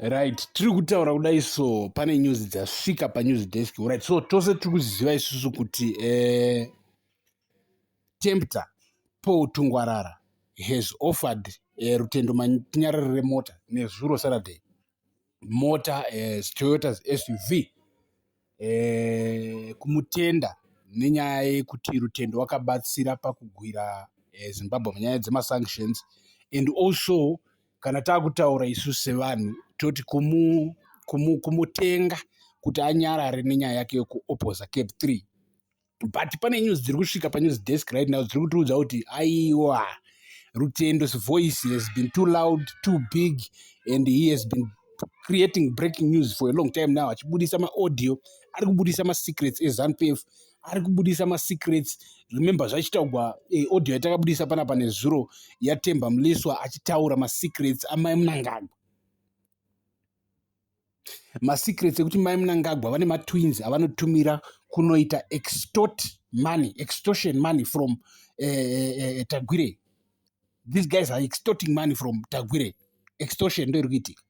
Right, tiri kutaura kudai so pane news dzasvika panews desk. Right, so tose tiri kuziva isusu kuti Tempter Paul Tungwarara has offered rutendo manyarare remota nezuro Saturday mota Toyota's SUV kumutenda nenyaya yekuti rutendo wakabatsira pakugwira Zimbabwe munyaya dzemasanctions, and also kana taakutaura isusu sevanhu toti kumutenga kuti anyarare nenyaya yake yekuoposa Cape 3. But pane news dziri kusvika panews desk right now dziri kutiudza kuti aiwa Rutendo's voice has been too loud, too big, and he has been creating breaking news for a long time now. Achibudisa ma-audio, ari kubudisa ma-secrets eZANU-PF, ari kubudisa ma-secrets. Remember zvachitaugwa audio yatakabudisa panapa nezuro yaTemba Mliswa achitaura ma-secrets amai Mnangagwa. Ma-secrets ekuti mai Mnangagwa vane ma-twins avanotumira kunoita extortion money from Tagwire. These guys are extorting money from Tagwire. Extortion ndo iri kuitika.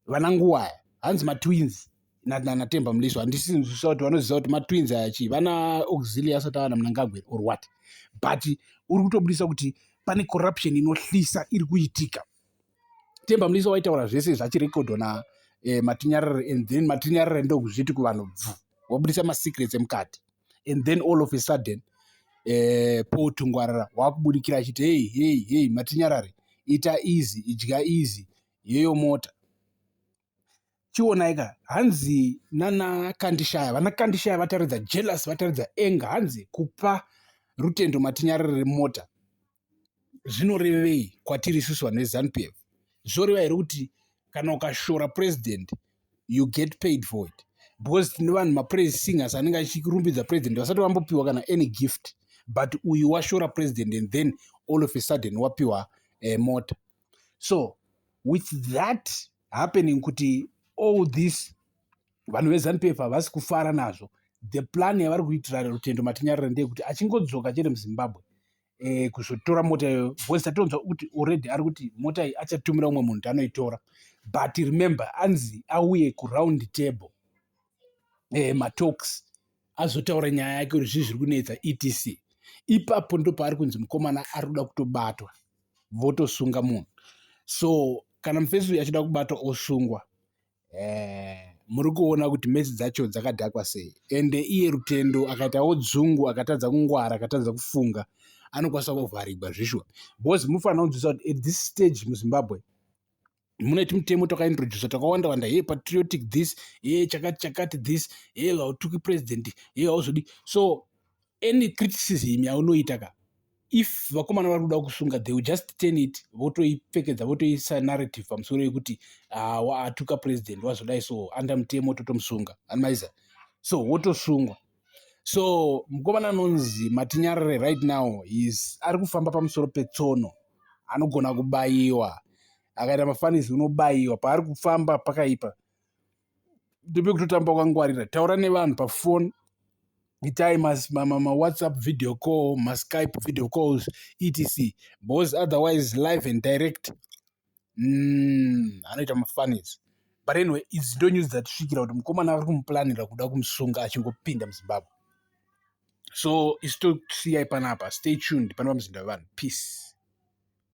Vananguwaya hanzi ma-twins naTemba Mliswa. Handisi kuti vanoziva kuti ma-twins ayachi vana auxiliary asati avana Mnangagwa or what. But uri kutobudisa kuti pane corruption inohlisa iri kuitika. Temba Mliswa waitaura zvese zvachirekodwa na Matinyarare, and then Matinyarare ndo kuzviti kuvanhu wabudisa ma-secrets emukati, and then all of a sudden Paul Tungwarara wakubudikira achiti hey Matinyarare ita easy, idya easy yeyo mota. Chionaika hanzi nana Kandishaya, vana Kandishaya vataridza jealous, vataridza anger, hanzi kupa Rutendo Matinyarare mota zvinorevei kwatiri isusu vanhu veZANU-PF? Zvoreva here kuti kana ukashora president you get paid for it? Because tine vanhu mapraise singers anenge achirumbidza president vasati vambopiwa kana any gift, but uyu washora president and then all of a sudden wapiwa mota. So with that happening kuti all this vanhu veZANU-PF havasi kufara nazvo, the plan yavari kuitira Rutendo Matinyarare ndeyekuti achingodzoka chete muZimbabwe kuzotora mota iyoyo, because tatonzwa kuti already ari kuti mota iyi achatumira umwe munhu anoitora. But remember anzi auye kuround table matalks azotaura nyaya yake kuti zvii zviri kunetsa etc. Ipapo ndo paari kunzi mukomana ari kuda kutobatwa votosunga munhu. So kana mufesi achida kubatwa osungwa, muri kuona kuti mesi dzacho dzakadhakwa sei. And iye Rutendo akaitawo dzungu, akatadza kungwara, akatadza kufunga, anokwanisa kuvharigwa zvishwa. Because mufanira kunzwisisa kuti at this stage muZimbabwe mune timutemo takaintroduce takawanda patriotic this, chakati this, hautuki president, hauzodi. So any criticism yaunoita ka, if vakomana vari kuda kusunga, they will just turn it votoipfekedza votoisa narrative pamusoro yekuti atuka president wazodai, so anda mutemo totomusunga animaiza, so wotosungwa. So mukomana anonzi Matinyarare right now ari kufamba pamusoro petsono, anogona kubayiwa, akaita mafanizi unobayiwa, paari kufamba pakaipa. Ndope kutotamba kwangwarira, taura nevanhu pafone, itai ma-WhatsApp video call, ma-Skype video calls etc, because otherwise live and direct anoita mafanizi. But anyway, it's no news zatisvikira kuti mukomana ari kumuplanira kuda kumusunga achingopinda muZimbabwe. So isitosiyai panapa, stay tuned, panapa muzinda wevanhu. Peace.